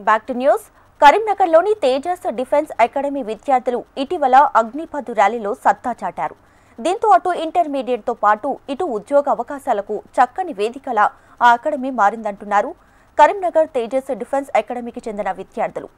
Back to news. కరీంనగర్లోని Tejas defence academy విద్యార్థులు ఇటీవల అగ్నిపథ్ ర్యాలీలో సత్తా చాటారు. దీంతో అటు ఇంటర్మీడియట్తో పాటు ఇటు ఉద్యోగ అవకాశాలకు చక్కని వేదికలా ఆ అకాడమీ మారిందంటున్నారు కరీంనగర్ తేజస్ డిఫెన్స్ అకాడమీకి చెందిన విద్యార్థులు.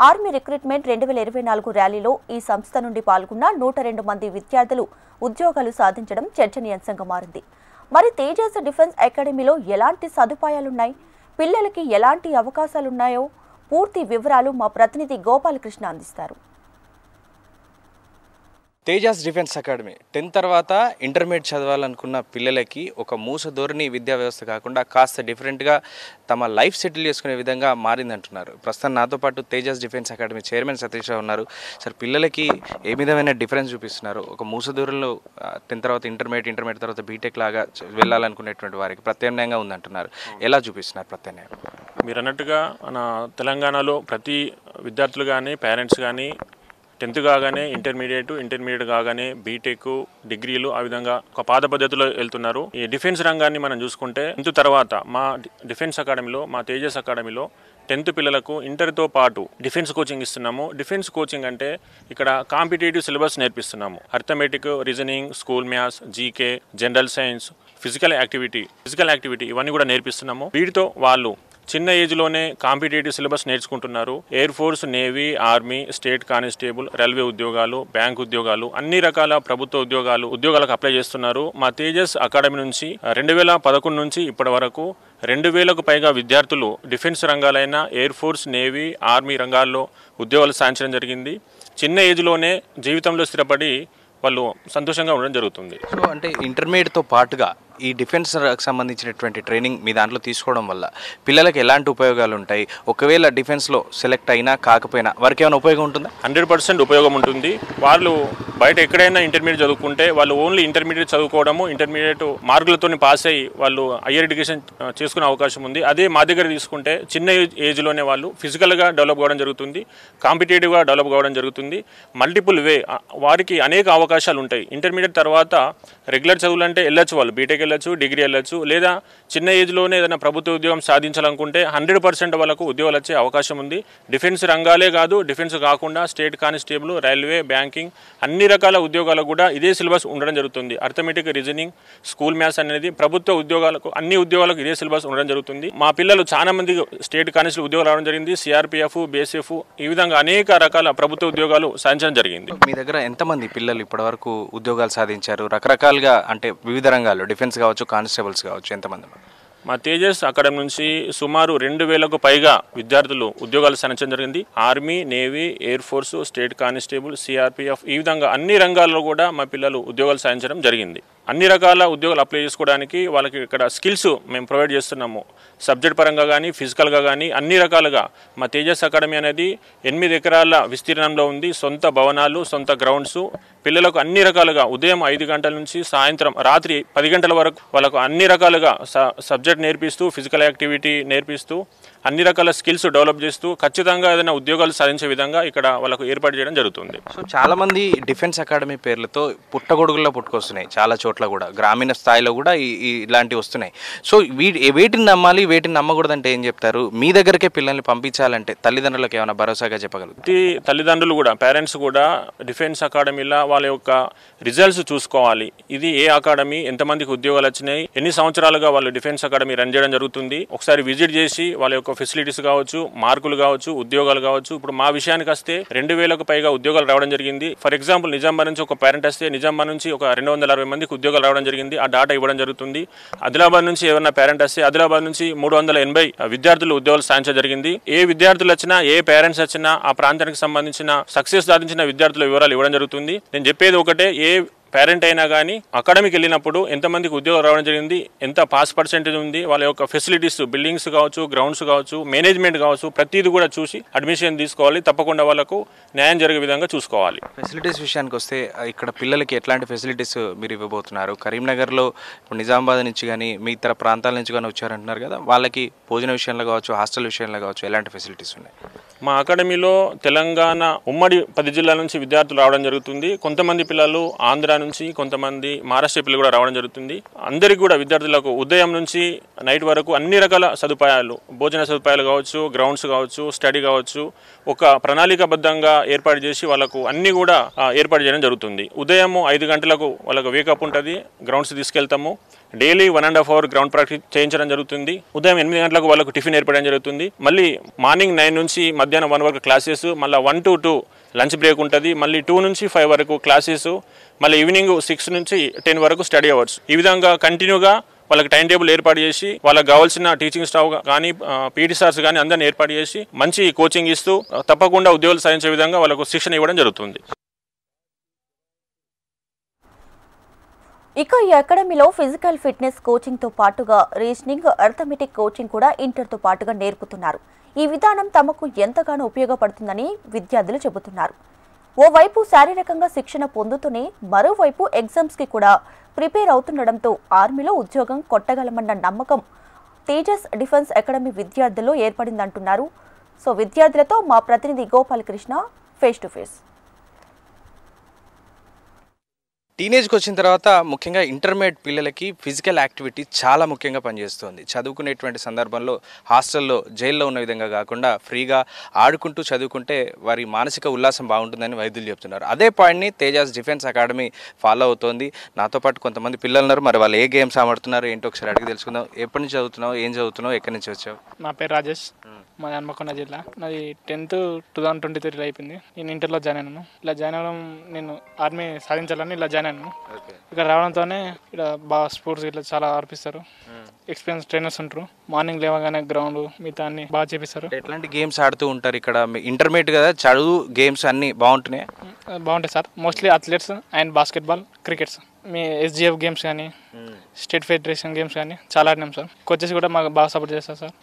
ఆర్మీ రిక్రూట్మెంట్ 2024 ర్యాలీలో ఈ సంస్థ నుండి పాల్గొన్న 102 మంది విద్యార్థులు ఉద్యోగాలు సాధించడం చర్చనీయాంశంగా మారింది. మరి తేజస్ డిఫెన్స్ అకాడమీలో ఎలాంటి సదుపాయాలున్నాయి, పిల్లలకి ఎలాంటి అవకాశాలున్నాయో పూర్తి వివరాలు మా ప్రతినిధి గోపాలకృష్ణ అందిస్తారు. తేజస్ డిఫెన్స్ అకాడమీ 10th తర్వాత ఇంటర్మీడియట్ చదవాలనుకున్న పిల్లలకి ఒక మూస ధోరణి విద్యా వ్యవస్థ కాకుండా కాస్త డిఫరెంట్గా తమ లైఫ్ సెటిల్ చేసుకునే విధంగా మారిందంటున్నారు. ప్రస్తుతం నాతో పాటు Tejas defence academy chairman Satish Rao ఉన్నారు. సార్, పిల్లలకి ఏ విధమైన డిఫరెన్స్ చూపిస్తున్నారు? ఒక మూస ధోరణిలో 10th తర్వాత ఇంటర్మీడియట్ తర్వాత బీటెక్ లాగా వెళ్ళాలనుకునేటువంటి వారికి ప్రత్యామ్నాయంగా ఉందంటున్నారు. ఎలా చూపిస్తున్నారు ప్రత్యామ్నాయం? మీరు అన్నట్టుగా మన తెలంగాణలో ప్రతి విద్యార్థులు కానీ పేరెంట్స్ కానీ 10th కాగానే ఇంటర్మీడియట్ కాగానే బీటెక్, డిగ్రీలు ఆ విధంగా ఒక పాద పద్ధతిలో వెళ్తున్నారు. ఈ డిఫెన్స్ రంగాన్ని మనం చూసుకుంటే 10th తర్వాత మా డిఫెన్స్ అకాడమీలో, మా తేజస్ అకాడమీలో 10th పిల్లలకు ఇంటర్తో పాటు డిఫెన్స్ కోచింగ్ ఇస్తున్నాము. డిఫెన్స్ కోచింగ్ అంటే ఇక్కడ కాంపిటేటివ్ సిలబస్ నేర్పిస్తున్నాము. Arithmetic, reasoning, school maths, GK, general science, physical activity ఇవన్నీ కూడా నేర్పిస్తున్నాము. వీటితో వాళ్ళు చిన్న ఏజ్లోనే కాంపిటేటివ్ సిలబస్ నేర్చుకుంటున్నారు. Air force, navy, army, state constable, railway ఉద్యోగాలు, బ్యాంక్ ఉద్యోగాలు, అన్ని రకాల ప్రభుత్వ ఉద్యోగాలకు అప్లై చేస్తున్నారు. మా తేజస్ అకాడమీ నుంచి 2011 నుంచి ఇప్పటి వరకు 2000కు పైగా విద్యార్థులు డిఫెన్స్ రంగాలైన ఎయిర్ ఫోర్స్, నేవీ, ఆర్మీ రంగాల్లో ఉద్యోగాలు సాధించడం జరిగింది. చిన్న ఏజ్లోనే జీవితంలో స్థిరపడి వాళ్ళు సంతోషంగా ఉండడం జరుగుతుంది. సో అంటే ఇంటర్మీడియట్తో పాటుగా ఈ డిఫెన్స్కి సంబంధించినటువంటి ట్రైనింగ్ మీ దాంట్లో తీసుకోవడం వల్ల పిల్లలకు ఎలాంటి ఉపయోగాలు ఉంటాయి? ఒకవేళ డిఫెన్స్లో సెలెక్ట్ అయినా కాకపోయినా వారికి ఏమైనా ఉపయోగం ఉంటుందా? 100% ఉపయోగం ఉంటుంది. వాళ్ళు బయట ఎక్కడైనా ఇంటర్మీడియట్ చదువుకుంటే వాళ్ళు ఓన్లీ ఇంటర్మీడియట్ చదువుకోవడము, ఇంటర్మీడియట్ మార్కులతో పాస్ అయ్యి వాళ్ళు హయ్యర్ ఎడ్యుకేషన్ చేసుకునే అవకాశం ఉంది. అదే మా దగ్గర తీసుకుంటే చిన్న ఏజ్లోనే వాళ్ళు ఫిజికల్గా డెవలప్ కావడం జరుగుతుంది, కాంపిటేటివ్గా డెవలప్ కావడం జరుగుతుంది. మల్టిపుల్ వారికి అనేక అవకాశాలు ఉంటాయి. ఇంటర్మీడియట్ తర్వాత రెగ్యులర్ చదువులు అంటే వెళ్ళొచ్చు, వాళ్ళు బీటెక్ వెళ్ళొచ్చు, డిగ్రీ వెళ్ళొచ్చు, లేదా చిన్న ఏజ్లోనే ఏదైనా ప్రభుత్వ ఉద్యోగం సాధించాలనుకుంటే 100% వాళ్ళకు ఉద్యోగాలు వచ్చే అవకాశం ఉంది. డిఫెన్స్ రంగాలే కాదు, డిఫెన్స్ కాకుండా స్టేట్ కానిస్టేబుల్, రైల్వే, బ్యాంకింగ్ అన్ని రకాల ఉద్యోగాలకు కూడా ఇదే సిలబస్ ఉండడం జరుగుతుంది. అర్థమెటిక్, రీజనింగ్, స్కూల్ మ్యాథ్స్ అనేది ప్రభుత్వ ఉద్యోగాలకు, అన్ని ఉద్యోగాలకు ఇదే సిలబస్ ఉండడం జరుగుతుంది. మా పిల్లలు చాలా మంది స్టేట్ కానిస్టేబుల్ ఉద్యోగాలు రావడం జరిగింది. సిఆర్పిఎఫ్, బీఎస్ఎఫ్ ఈ విధంగా అనేక రకాల ప్రభుత్వ ఉద్యోగాలు సాధించడం జరిగింది. మీ దగ్గర ఎంతమంది పిల్లలు ఇప్పటివరకు ఉద్యోగాలు సాధించారు? రకరకాలుగా అంటే వివిధ రంగాల్లో డిఫెన్స్ కావచ్చు, కానిస్టేబుల్స్ కావచ్చు, ఎంతమంది? మా తేజస్ అకాడమీ నుంచి సుమారు 2000కు పైగా విద్యార్థులు ఉద్యోగాలు సాధించడం జరిగింది. Army, navy, air force, state constable, CRPF ఈ విధంగా అన్ని రంగాల్లో కూడా మా పిల్లలు ఉద్యోగాలు సాధించడం జరిగింది. అన్ని రకాల ఉద్యోగాలు అప్లై చేసుకోవడానికి వాళ్ళకి ఇక్కడ స్కిల్స్ మేము ప్రొవైడ్ చేస్తున్నాము. సబ్జెక్ట్ పరంగా కానీ, ఫిజికల్గా కానీ అన్ని రకాలుగా మా తేజస్ అకాడమీ అనేది 8 ఎకరాల విస్తీర్ణంలో ఉంది. సొంత భవనాలు, సొంత గ్రౌండ్స్. పిల్లలకు అన్ని రకాలుగా ఉదయం 5 గంటల నుంచి సాయంత్రం రాత్రి 10 గంటల వరకు వాళ్ళకు అన్ని రకాలుగా సబ్జెక్ట్ నేర్పిస్తూ, ఫిజికల్ యాక్టివిటీ నేర్పిస్తూ, అన్ని రకాల స్కిల్స్ డెవలప్ చేస్తూ ఖచ్చితంగా ఏదైనా ఉద్యోగాలు సాధించే విధంగా ఇక్కడ వాళ్ళకు ఏర్పాటు చేయడం జరుగుతుంది. సో చాలామంది డిఫెన్స్ అకాడమీ పేర్లతో పుట్టగొడుగుల్లో పుట్టుకొస్తున్నాయి. చాలా చోట్ల కూడా గ్రామీణ స్థాయిలో కూడా ఇలాంటివి వస్తున్నాయి. సో వేటిని నమ్మాలి, వేటిని నమ్మకూడదంటే ఏం చెప్తారు? మీ దగ్గరకే పిల్లల్ని పంపించాలంటే తల్లిదండ్రులకు ఏమైనా భరోసాగా చెప్పగలరు? తల్లిదండ్రులు కూడా, పేరెంట్స్ కూడా డిఫెన్స్ అకాడమీలో వాళ్ళ యొక్క రిజల్ట్స్ చూసుకోవాలి. ఇది ఏ అకాడమీ, ఎంతమందికి ఉద్యోగాలు వచ్చినాయి, ఎన్ని సంవత్సరాలుగా వాళ్ళు డిఫెన్స్ అకాడమీ రన్ చేయడం జరుగుతుంది. ఒకసారి విజిట్ చేసి వాళ్ళ యొక్క ఫెసిలిటీస్ కావచ్చు, మార్కులు కావచ్చు, ఉద్యోగాలు కావచ్చు. ఇప్పుడు మా విషయానికి వస్తే 2000కు పైగా ఉద్యోగాలు రావడం జరిగింది. ఫర్ ఎగ్జాంపుల్ నిజామాబాద్ నుంచి ఒక పేరెంట్ వస్తే నిజామాబాద్ నుంచి ఒక 260 మందికి ఉద్యోగాలు రావడం జరిగింది. ఆ డాటా ఇవ్వడం జరుగుతుంది. ఆదిలాబాద్ నుంచి ఎవరైనా పేరెంట్ వస్తే ఆదిలాబాద్ నుంచి 380 విద్యార్థులు ఉద్యోగాలు సాధించడం జరిగింది. ఏ విద్యార్థులు వచ్చినా, ఏ పేరెంట్స్ వచ్చినా ఆ ప్రాంతానికి సంబంధించిన సక్సెస్ సాధించిన విద్యార్థుల వివరాలు ఇవ్వడం జరుగుతుంది. నేను చెప్పేది ఒకటే, ఏ పేరెంట్ అయినా కానీ అకాడమీకి వెళ్ళినప్పుడు ఎంతమందికి ఉద్యోగాలు రావడం జరిగింది, ఎంత పాస్ పర్సెంటేజ్ ఉంది, వాళ్ళ యొక్క ఫెసిలిటీస్, బిల్డింగ్స్ కావచ్చు, గ్రౌండ్స్ కావచ్చు, మేనేజ్మెంట్ కావచ్చు, ప్రతిదీ కూడా చూసి అడ్మిషన్ తీసుకోవాలి. తప్పకుండా వాళ్ళకు న్యాయం జరిగే విధంగా చూసుకోవాలి. ఫెసిలిటీస్ విషయానికి వస్తే ఇక్కడ పిల్లలకి ఎట్లాంటి ఫెసిలిటీస్ మీరు ఇవ్వబోతున్నారు? కరీంనగర్లో ఇప్పుడు నిజామాబాద్ నుంచి కానీ మీ ఇతర ప్రాంతాల నుంచి కానీ వచ్చారంటున్నారు కదా, వాళ్ళకి భోజన విషయంలో కావచ్చు, హాస్టల్ విషయంలో కావచ్చు ఎలాంటి ఫెసిలిటీస్ ఉన్నాయి? మా అకాడమీలో తెలంగాణ ఉమ్మడి 10 జిల్లాల నుంచి విద్యార్థులు రావడం జరుగుతుంది. కొంతమంది పిల్లలు ఆంధ్ర నుంచి, కొంతమంది మహారాష్ట్ర పిల్లలు కూడా రావడం జరుగుతుంది. అందరికీ కూడా విద్యార్థులకు ఉదయం నుంచి నైట్ వరకు అన్ని రకాల సదుపాయాలు, భోజన సదుపాయాలు కావచ్చు, గ్రౌండ్స్ కావచ్చు, స్టడీ కావచ్చు, ఒక ప్రణాళికాబద్ధంగా ఏర్పాటు చేసి వాళ్ళకు అన్నీ కూడా ఏర్పాటు చేయడం జరుగుతుంది. ఉదయం 5 గంటలకు వాళ్ళకు వేకప్ ఉంటుంది, గ్రౌండ్స్ తీసుకెళ్తాము. డైలీ 1.5 అవర్ గ్రౌండ్ ప్రాక్టీస్ చేయించడం జరుగుతుంది. ఉదయం 8 గంటలకు వాళ్ళకు టిఫిన్ ఏర్పడడం జరుగుతుంది. మళ్ళీ మార్నింగ్ 9 నుంచి మధ్యాహ్నం 1 వరకు క్లాసెస్, మళ్ళీ 1 to 2 లంచ్ బ్రేక్ ఉంటుంది. మళ్ళీ 2 నుంచి 5 వరకు క్లాసెస్, మళ్ళీ ఈవినింగ్ 6 నుంచి 10 వరకు స్టడీ అవర్స్. ఈ విధంగా కంటిన్యూగా వాళ్ళకి టైం టేబుల్ ఏర్పాటు చేసి వాళ్ళకి కావాల్సిన టీచింగ్ స్టాఫ్ కానీ పీటీ సార్స్ కానీ అందరిని ఏర్పాటు చేసి మంచి కోచింగ్ ఇస్తూ తప్పకుండా ఉద్యోగాలు సాధించే విధంగా వాళ్ళకు శిక్షణ ఇవ్వడం జరుగుతుంది. ఇక ఈ అకాడమీలో ఫిజికల్ ఫిట్నెస్ కోచింగ్తో పాటుగా రీజనింగ్, అర్థమెటిక్ కోచింగ్ కూడా ఇంటర్తో పాటుగా నేర్పుతున్నారు. ఈ విధానం తమకు ఎంతగానో ఉపయోగపడుతుందని విద్యార్థులు చెబుతున్నారు. ఓవైపు శారీరకంగా శిక్షణ పొందుతూనే మరోవైపు ఎగ్జామ్స్కి కూడా ప్రిపేర్ అవుతుండడంతో ఆర్మీలో ఉద్యోగం కొట్టగలమన్న నమ్మకం తేజస్ డిఫెన్స్ అకాడమీ విద్యార్థుల్లో ఏర్పడిందంటున్నారు. సో విద్యార్థులతో మా ప్రతినిధి గోపాలకృష్ణ ఫేస్ టు ఫేస్. టీనేజ్కి వచ్చిన తర్వాత ముఖ్యంగా ఇంటర్మీడియట్ పిల్లలకి ఫిజికల్ యాక్టివిటీ చాలా ముఖ్యంగా పనిచేస్తుంది. చదువుకునేటువంటి సందర్భంలో హాస్టల్లో, జైల్లో ఉన్న విధంగా కాకుండా ఫ్రీగా ఆడుకుంటూ చదువుకుంటే వారి మానసిక ఉల్లాసం బాగుంటుందని వైద్యులు చెప్తున్నారు. అదే పాయింట్ని తేజస్ డిఫెన్స్ అకాడమీ ఫాలో అవుతోంది. నాతో పాటు కొంతమంది పిల్లలు ఉన్నారు. మరి వాళ్ళు ఏ గేమ్స్ ఆడుతున్నారు ఏంటో ఒకసారి అడిగి తెలుసుకుందాం. ఎప్పటి నుంచి చదువుతున్నావు, ఏం చదువుతున్నావు, ఎక్కడి నుంచి వచ్చావు? నా పేరు రాజేష్, మాది హన్మకొండ జిల్లా. నాది 10th 2023 అయిపోయింది. నేను ఇంటర్లో జాయిన్ అయినాను. ఇలా జాయిన్ అవ్వడం నేను ఆర్మీ సాధించాలని ఇలా జాయిన్ అయినాను. ఇక్కడ రావడంతోనే ఇక్కడ బాగా స్పోర్ట్స్ ఇట్లా చాలా ఆర్పిస్తారు. ఎక్స్పీరియన్స్ ట్రైనర్స్ ఉంటారు. మార్నింగ్ లేవగానే గ్రౌండ్ మిగతా అన్ని బాగా చేపిస్తారు. ఎట్లాంటి గేమ్స్ ఆడుతూ ఉంటారు ఇక్కడ? ఇంటర్మీడియట్ కదా, చదువు గేమ్స్ అన్ని బాగుంటున్నాయి? బాగుంటాయి sir. Mostly athletes and basketball, crickets, me SGF games కానీ స్టేట్ ఫెడరేషన్ గేమ్స్ కానీ చాలా ఆడినాం సార్. కోచెస్ కూడా మాకు బాగా సపోర్ట్ చేస్తారు సార్.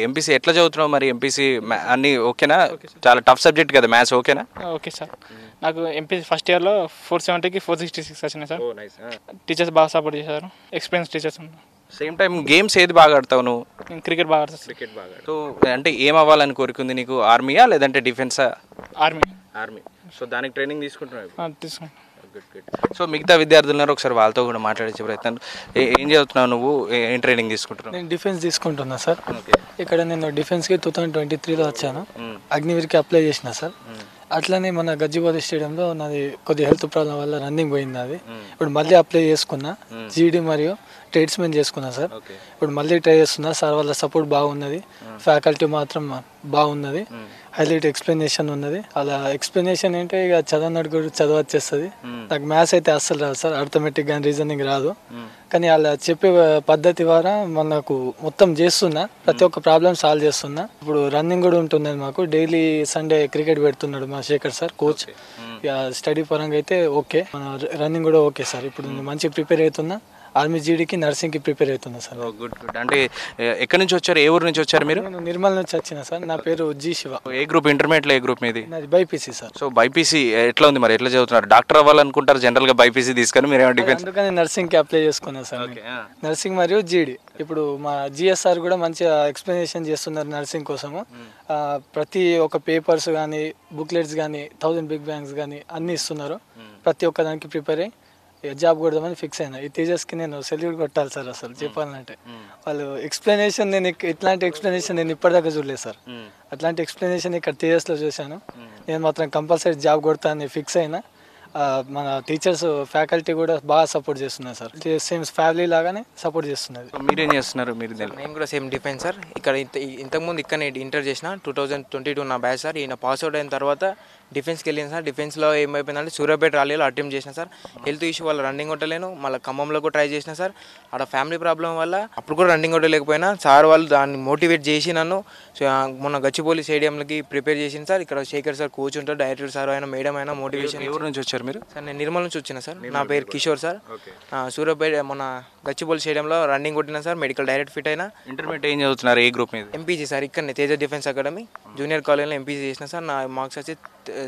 ఎంపీసీ ఎట్లా చదువుతున్నావు మరి? ఎంపీసీ అన్ని ఓకేనా? చాలా టఫ్ సబ్జెక్ట్ కదా మ్యాథ్స్, ఓకేనా? Okay sir. నాకు ఎంపీసీ ఫస్ట్ ఇయర్లో 470కి 466 వచ్చినాయి సార్. టీచర్స్ బాగా సపోర్ట్ చేశారు, ఎక్స్పీరియన్స్ టీచర్స్ ఉన్నారు. సేమ్ టైం గేమ్స్ ఏది బాగా ఆడతావు నువ్వు? నేను క్రికెట్ బాగా ఆడతాను. క్రికెట్ బాగా. సో అంటే ఏం అవ్వాలని కోరుకుంది నీకు? ఆర్మీయా లేదంటే డిఫెన్సా? ఆర్మీ. ఆర్మీ. సో దానికి ట్రైనింగ్ తీసుకుంటున్నావు? తీసుకుంటాను. సో మిగతా విద్యార్థులున్నారు, ఒకసారి వాళ్ళతో కూడా మాట్లాడే ప్రయత్నం. ఏం చదువుతున్నావు నువ్వు, ఏం ట్రైనింగ్ తీసుకుంటున్నావు? నేను డిఫెన్స్ తీసుకుంటున్నా సార్. ఇక్కడ నేను డిఫెన్స్కి 2023లో వచ్చాను. అగ్నివీర్కి అప్లై చేసిన సార్. అట్లనే మన గచ్చిబౌలి స్టేడియంలో నాది కొద్దిగా హెల్త్ ప్రాబ్లం వల్ల రన్నింగ్ పోయింది. అది ఇప్పుడు మళ్ళీ అప్లై చేసుకున్నా, జీడీ మరియు ట్రేడ్స్మెన్ చేసుకున్నా సార్. ఇప్పుడు మళ్ళీ ట్రై చేస్తున్నా సార్. వాళ్ళ సపోర్ట్ బాగున్నది, ఫ్యాకల్టీ మాత్రం బాగున్నది, హైలైట్ ఎక్స్ప్లెనేషన్ ఉన్నది. అలా ఎక్స్ప్లెనేషన్ ఏంటంటే ఇక చదవనట్టు కూడా చదవచ్చేస్తుంది. నాకు మ్యాథ్స్ అయితే అస్సలు రాదు సార్, అర్థమెటిక్ కానీ రీజనింగ్ రాదు. కానీ అలా చెప్పే పద్ధతి ద్వారా మనకు మొత్తం చేస్తున్నా, ప్రతి ఒక్క ప్రాబ్లమ్ సాల్వ్ చేస్తున్నా. ఇప్పుడు రన్నింగ్ కూడా ఉంటున్నది మాకు. డైలీ సండే క్రికెట్ పెడుతున్నాడు మా శేఖర్ సార్, కోచ్. ఇక స్టడీ పరంగా అయితే ఓకే, మన రన్నింగ్ కూడా ఓకే సార్. ఇప్పుడు నేను మంచిగా ప్రిపేర్ అవుతున్నా. ఆర్మీ జీడీకి, నర్సింగ్కి ప్రిపేర్ అవుతున్నా సార్. Good good. అంటే ఎక్కడి నుంచి వచ్చారు, ఏ ఊరు నుంచి వచ్చారు మీరు? నేను నిర్మల్ నుంచి వచ్చిన సార్. నా పేరు జీ శివ. ఏ గ్రూప్? ఇంటర్మీడియట్లో ఏ గ్రూప్ మీది? నాది బైపీసీ సార్. సో బైపీసీ ఎట్లా ఉంది మరి, ఎట్లా చదువుతున్నారు? డాక్టర్ అవ్వాలనుకుంటారు జనరల్గా బైపీసీ తీసుకొని, మీరు ఏమైనా డిఫెన్స్? అందుకని నర్సింగ్కి అప్లై చేసుకున్నాను సార్. నర్సింగ్ మరియు జీడీ. ఇప్పుడు మా జిఎస్ఆర్ కూడా మంచిగా ఎక్స్ప్లెనేషన్ చేస్తున్నారు నర్సింగ్ కోసము. ప్రతి ఒక్క పేపర్స్ కానీ, బుక్లెట్స్ కానీ, 1000 బిగ్ బ్యాంగ్స్ కానీ అన్నీ ఇస్తున్నారు. ప్రతి ఒక్క దానికి ప్రిపేర్ అయ్యి జాబ్ కొడదామని ఫిక్స్ అయినా. ఈ తేజస్కి నేను సెల్యూట్ కొట్టాలి సార్. అసలు చెప్పాలంటే వాళ్ళు ఎక్స్ప్లెనేషన్, నేను ఇట్లాంటి ఎక్స్ప్లెనేషన్ నేను ఇప్పటిదాకా చూడలేదు సార్. అట్లాంటి ఎక్స్ప్లెనేషన్ ఇక్కడ తేజస్లో చూశాను. నేను మాత్రం కంపల్సరీ జాబ్ కొడతానని ఫిక్స్ అయినా. మన టీచర్స్, ఫ్యాకల్టీ కూడా బాగా సపోర్ట్ చేస్తున్నారు సార్. సేమ్ ఫ్యామిలీ లాగానే సపోర్ట్ చేస్తున్నారు. మీరేం చేస్తున్నారు? మీరు? నేను కూడా సేమ్ డిఫెన్స్ సార్. ఇక్కడ ఇంతకుముందు ఇక్కడ ఇంటర్ చేసిన 2022 నా బ్యాచ్ సార్. ఈయన పాస్ అవుట్ అయిన తర్వాత డిఫెన్స్కి వెళ్ళిన సార్. డిఫెన్స్లో ఏమైపోయిందంటే సూర్యాపేట ర్యాలీలో అటెంప్ట్ చేసిన సార్. హెల్త్ ఇష్యూ వల్ల రన్నింగ్ కొట్టలేను. మళ్ళీ ఖమ్మంలో కూడా ట్రై చేసిన సార్. అక్కడ ఫ్యామిలీ ప్రాబ్లం వల్ల అప్పుడు కూడా రన్నింగ్ కొట్టలేకపోయినా సార్ వాళ్ళు దాన్ని మోటివేట్ చేసి నన్ను మొన్న గచ్చిబౌలి స్టేడియంకి ప్రిపేర్ చేసింది సార్. ఇక్కడ శేఖర్ సార్ కోచ్ ఉంటారు, డైరెక్టర్ సార్ అయినా, మేడం అయినా మోటివేషన్. ఎవరి నుంచి వచ్చారు మీరు? సార్ నేను నిర్మల్ నుంచి వచ్చిన సార్. నా పేరు కిషోర్ సార్. సూర్యాపేట మొన్న గచ్చిబౌలి స్టేడియంలో రన్నింగ్ కొట్టిన సార్. మెడికల్ డైరెక్ట్ ఫిట్ అయినా. ఇంటర్మీడియట్ ఏం చదువుతున్నారు, ఏ గ్రూప్ మీద? MPC sir. ఇక్కడ తేజ డిఫెన్స్ అకాడమీ జూనియర్ కాలేజ్లో ఎంపీసీ చేసిన సార్. నా మార్క్స్ వచ్చి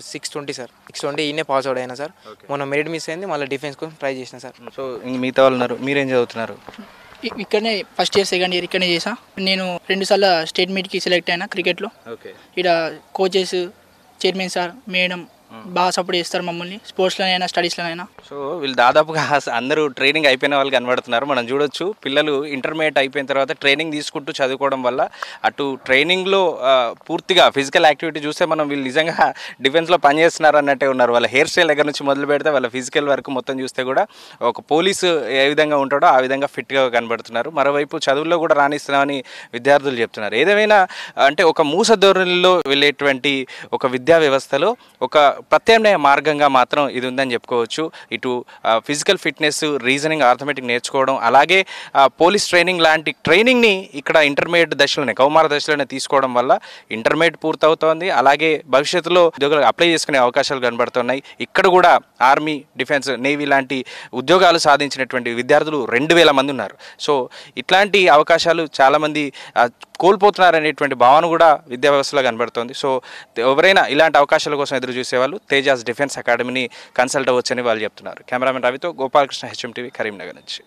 620 సార్. 620 ఈయనే పాస్ అవుట్ అయినా సార్. మొన్న మెరిట్ మిస్ అయింది, మళ్ళీ డిఫెన్స్ కోసం ట్రై చేసిన సార్. సో మిగతా వాళ్ళు ఉన్నారు, మీరేం చదువుతున్నారు? ఇక్కడనే ఫస్ట్ ఇయర్ సెకండ్ ఇయర్ ఇక్కడనే చేసా. నేను 2 సార్లు స్టేట్ మీట్కి సెలెక్ట్ అయినా క్రికెట్లో. ఇక్కడ కోచెస్, చైర్మన్ సార్, మేడం బాగా సపోర్ట్ చేస్తారు మమ్మల్ని, స్పోర్ట్స్లోనైనా స్టడీస్లోనైనా. సో వీళ్ళు దాదాపుగా అందరూ ట్రైనింగ్ అయిపోయిన వాళ్ళు కనబడుతున్నారు. మనం చూడొచ్చు పిల్లలు ఇంటర్మీడియట్ అయిపోయిన తర్వాత ట్రైనింగ్ తీసుకుంటూ చదువుకోవడం వల్ల అటు ట్రైనింగ్లో పూర్తిగా ఫిజికల్ యాక్టివిటీ చూస్తే మనం వీళ్ళు నిజంగా డిఫెన్స్లో పనిచేస్తున్నారు అన్నట్టే ఉన్నారు. వాళ్ళ హెయిర్ స్టైల్ దగ్గర నుంచి మొదలు పెడితే వాళ్ళ ఫిజికల్ వరకు మొత్తం చూస్తే కూడా ఒక పోలీసు ఏ విధంగా ఉంటాడో ఆ విధంగా ఫిట్గా కనబడుతున్నారు. మరోవైపు చదువుల్లో కూడా రాణిస్తున్నామని విద్యార్థులు చెప్తున్నారు. ఏదేమైనా అంటే ఒక మూస ధోరణిలో వెళ్ళేటువంటి ఒక విద్యా వ్యవస్థలో ఒక ప్రత్యామ్నాయ మార్గంగా మాత్రం ఇది ఉందని చెప్పుకోవచ్చు. ఇటు ఫిజికల్ ఫిట్నెస్, రీజనింగ్, ఆర్థమెటిక్ నేర్చుకోవడం, అలాగే పోలీస్ ట్రైనింగ్ లాంటి ట్రైనింగ్ని ఇక్కడ ఇంటర్మీడియట్ దశలోనే, కౌమార దశలోనే తీసుకోవడం వల్ల ఇంటర్మీడియట్ పూర్తవుతోంది. అలాగే భవిష్యత్తులో ఉద్యోగాలు అప్లై చేసుకునే అవకాశాలు కనబడుతున్నాయి. ఇక్కడ కూడా ఆర్మీ, డిఫెన్స్, నేవీ లాంటి ఉద్యోగాలు సాధించినటువంటి విద్యార్థులు 2000 మంది ఉన్నారు. సో ఇట్లాంటి అవకాశాలు చాలామంది కోల్పోతున్నారనేటువంటి భావన కూడా విద్యా వ్యవస్థలో కనబడుతోంది. సో ఎవరైనా ఇలాంటి అవకాశాల కోసం ఎదురు చూసేవాళ్ళు తేజాస్ డిఫెన్స్ అకాడమీని కన్సల్ట్ అవ్వచ్చని వాళ్ళు చెప్తున్నారు. కెమెరామెన్ రవితో గోపాలకృష్ణ, HM TV, కరీంనగర్ నుంచి.